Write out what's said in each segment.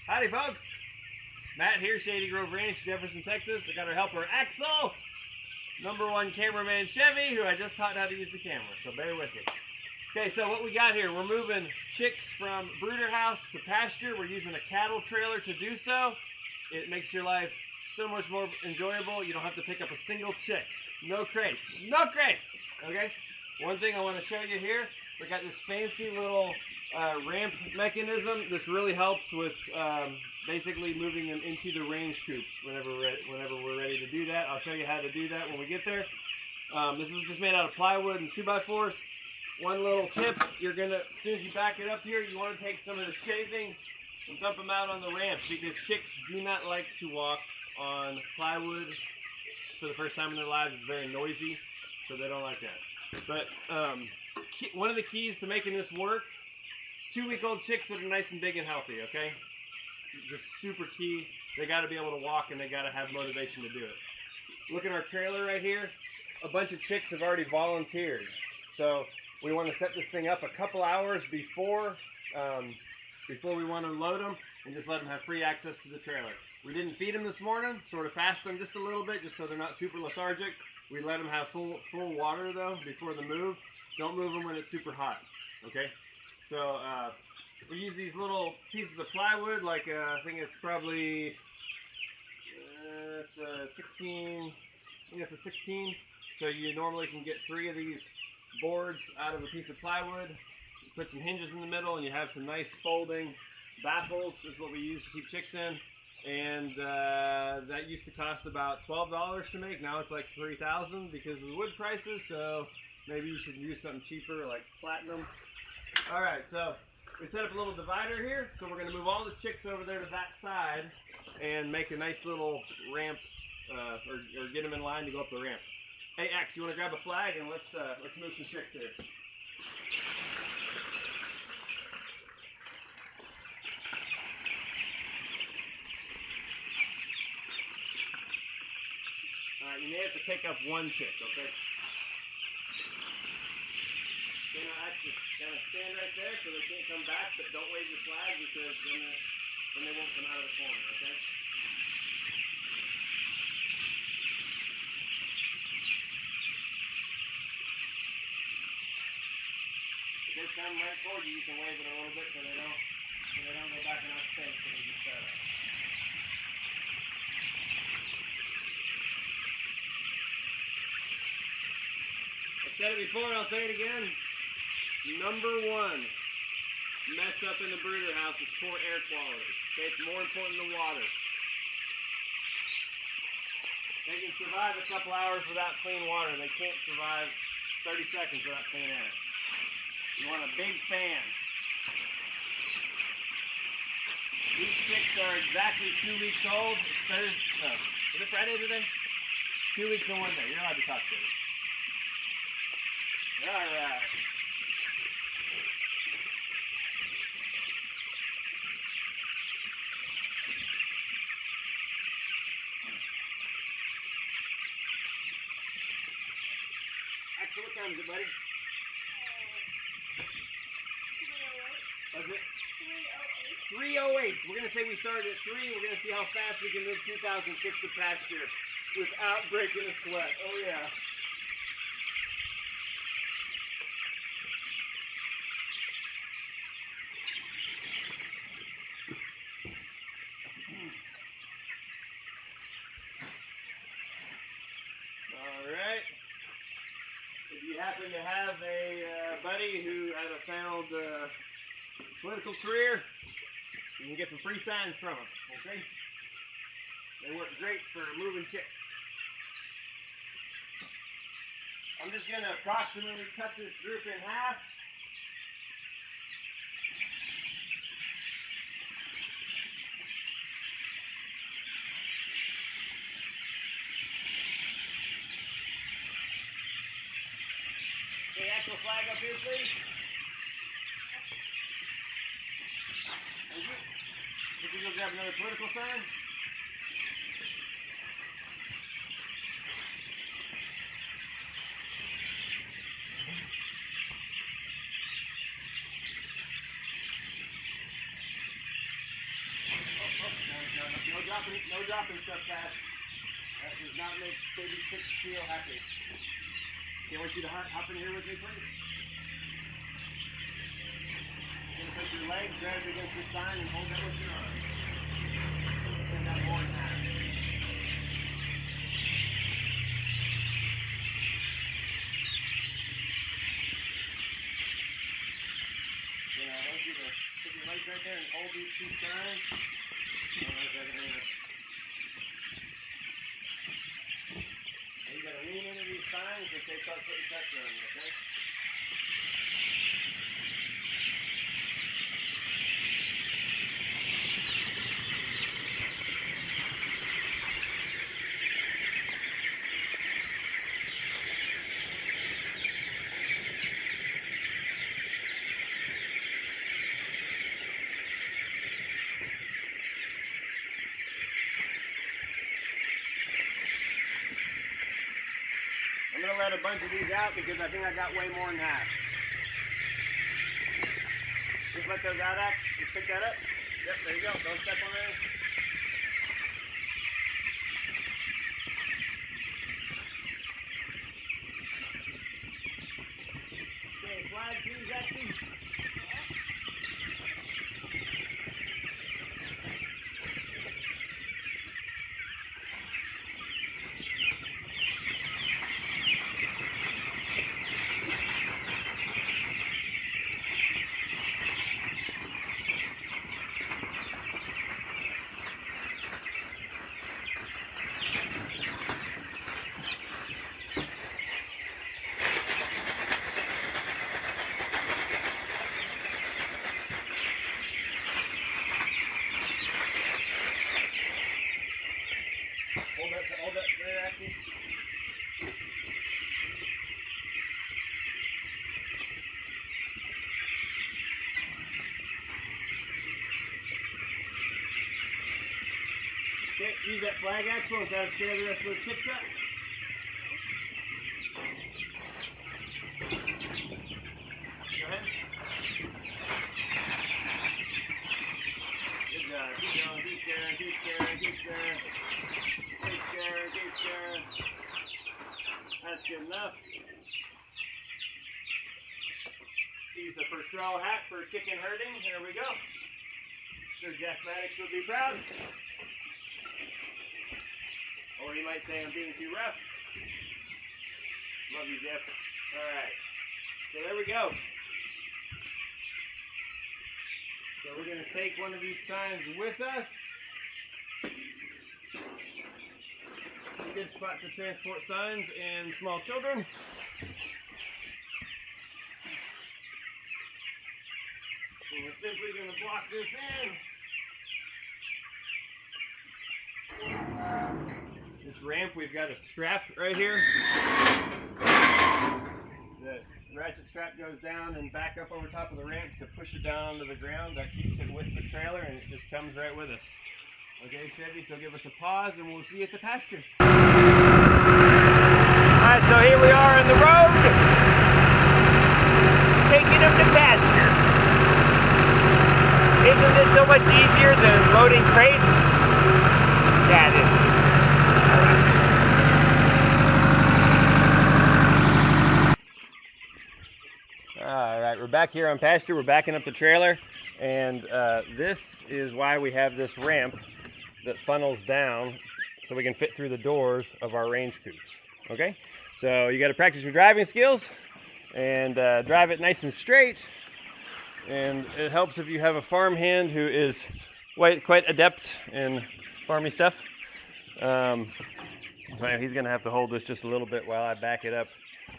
Howdy folks, Matt here, Shady Grove Ranch, Jefferson, Texas. I got our helper Axel, #1 cameraman Chevy, who I just taught how to use the camera, so bear with me. Okay, so what we got here, we're moving chicks from brooder house to pasture. We're using a cattle trailer to do so. It makes your life so much more enjoyable. You don't have to pick up a single chick. No crates, no crates, okay? One thing I want to show you here, we got this fancy little ramp mechanism. This really helps with basically moving them into the range coops whenever we're ready to do that. I'll show you how to do that when we get there. This is just made out of plywood and 2x4s. One little tip, you're gonna, as soon as you back it up here, you want to take some of the shavings and dump them out on the ramp, because chicks do not like to walk on plywood for the first time in their lives. It's very noisy, so they don't like that. But one of the keys to making this work, 2-week-old chicks that are nice and big and healthy, okay? Just super key. They got to be able to walk, and they got to have motivation to do it. Look at our trailer right here. A bunch of chicks have already volunteered. So we want to set this thing up a couple hours before we want to load them, and just let them have free access to the trailer. We didn't feed them this morning, sort of fast them just a little bit, just so they're not super lethargic. We let them have full water though before the move. Don't move them when it's super hot, okay? So we use these little pieces of plywood, like I think it's probably it's a 16. I think it's a 16. So you normally can get 3 of these boards out of a piece of plywood. You put some hinges in the middle, and you have some nice folding baffles. This is what we use to keep chicks in. And that used to cost about $12 to make. Now it's like $3,000 because of the wood prices. So maybe you should use something cheaper like platinum. All right, so we set up a little divider here. So we're going to move all the chicks over there to that side and make a nice little ramp, or get them in line to go up the ramp. Hey, Axe, you want to grab a flag, and let's move some chicks here. All right, you may have to pick up one chick, okay? You know, actually, kind of stand right there so they can't come back, but don't wave your flag, because then they won't come out of the corner, okay? If they come right toward you, you can wave it a little bit so they don't go back in our space. So they just I've said it before, and I'll say it again. #1 mess up in the brooder house is poor air quality. Okay, it's more important than water. They can survive a couple hours without clean water. They can't survive 30 seconds without clean air. You want a big fan. These chicks are exactly 2 weeks old. It's Thursday. No, is it Friday today? 2 weeks and 1 day. You're allowed to talk to me. All right. Axel, what time is it, buddy? 3:08. Was it? 3:08. We're going to say we started at 3. We're going to see how fast we can move 2,000 chicks to pasture without breaking a sweat. Oh, yeah. All right. If you happen to have a buddy who had a failed political career, you can get some free signs from them, okay? They work great for moving chicks. I'm just going to approximately cut this group in half. Okay, actual flag up here, please. Thank you. If you go grab another political sign. No dropping stuff fast. That does not make baby chicks feel happy. Okay, I want you to hop in here with me, please. You're going to put your legs, grab it against your sign, and hold that with your arm. And that more in half. I want you to put your legs right there and hold these two signs. Hold on a second, hang on. And you got to lean into these signs as they start putting pressure on you, okay? I'm going to let a bunch of these out because I think I got way more than half. Just let those out, Axe. Just pick that up. Yep, there you go. Don't step on it. Okay, flag, please, Axe. Hold that there, Axe. Okay, use that flag, Axel, and try to scare the rest of those chicks up. Go ahead. Good job. Keep going. Keep scaring. Keep scaring. Keep scaring. Keep scaring. Keep scaring. That's good enough. Use the Fertrell hat for chicken herding. Here we go. Sure, Jeff Maddox would be proud. Or he might say I'm being too rough. Love you, Jeff. Alright. So there we go. So we're going to take one of these signs with us. A good spot to transport signs and small children. And we're simply going to block this in. This ramp, we've got a strap right here. The ratchet strap goes down and back up over top of the ramp to push it down onto the ground. That keeps it with the trailer and it just comes right with us. Okay, Chevy, so give us a pause and we'll see you at the pasture. Alright, so here we are on the road, taking them to pasture. Isn't this so much easier than loading crates? Yeah, it is. Alright, we're back here on pasture. We're backing up the trailer, and this is why we have this ramp that funnels down so we can fit through the doors of our range coops. Okay, so you got to practice your driving skills and drive it nice and straight, and it helps if you have a farm hand who is quite adept in farmy stuff. So he's going to have to hold this just a little bit while I back it up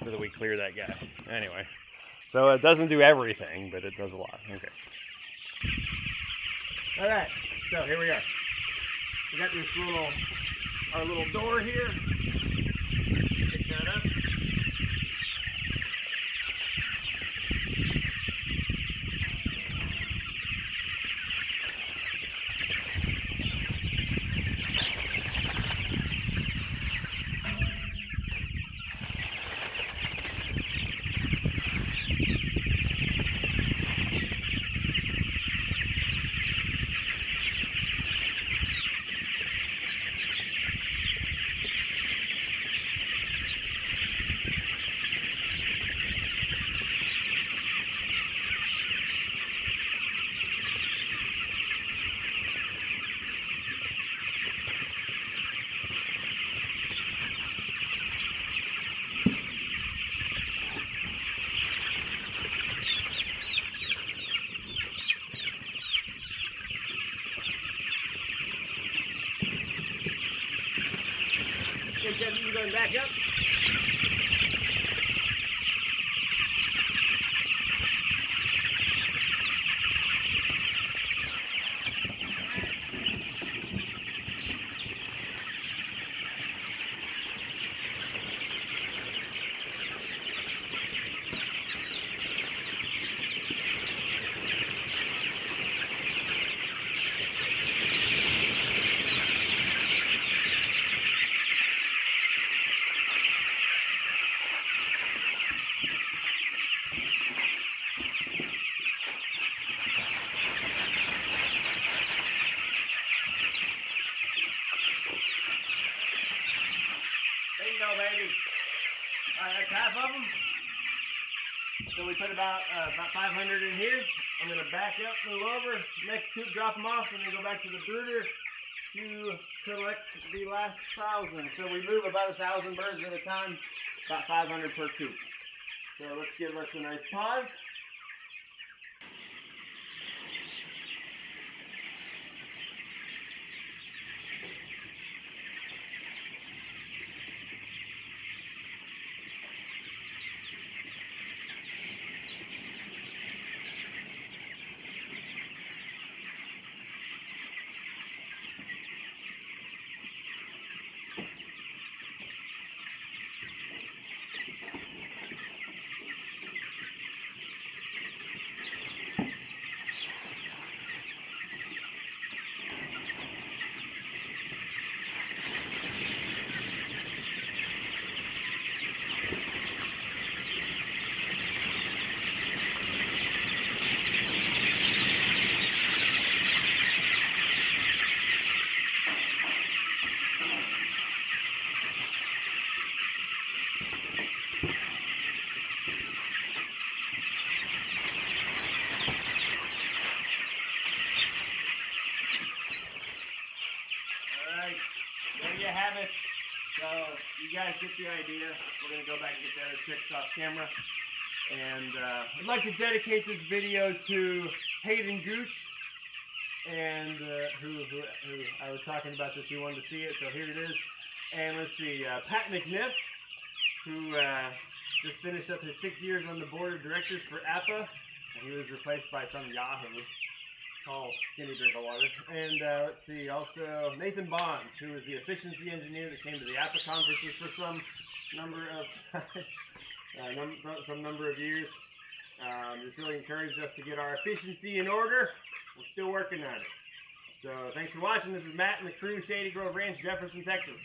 so that we clear that guy. Anyway, so it doesn't do everything, but it does a lot. Okay. All right, so here we are. We got this our little door here. Pick that up. Chevy, you can go and back up. Bingo, baby. All right, that's half of them. So we put about 500 in here. I'm going to back up, move over, next coop, drop them off, and then go back to the brooder to collect the last 1,000. So we move about 1,000 birds at a time, about 500 per coop. So let's give us a nice pause. There you have it. So you guys get the idea. We're going to go back and get the other chicks off camera. And I'd like to dedicate this video to Hayden Gooch, and who I was talking about this, he wanted to see it, so here it is. And let's see, Pat McNiff, who just finished up his 6 years on the board of directors for APPPA, and he was replaced by some Yahoo. Tall, skinny drink of water. And let's see, also Nathan Bonds, who was the efficiency engineer that came to the APPPA conferences for some number of years. Just really encouraged us to get our efficiency in order. We're still working on it. So thanks for watching. This is Matt and the crew, Shady Grove Ranch, Jefferson, Texas.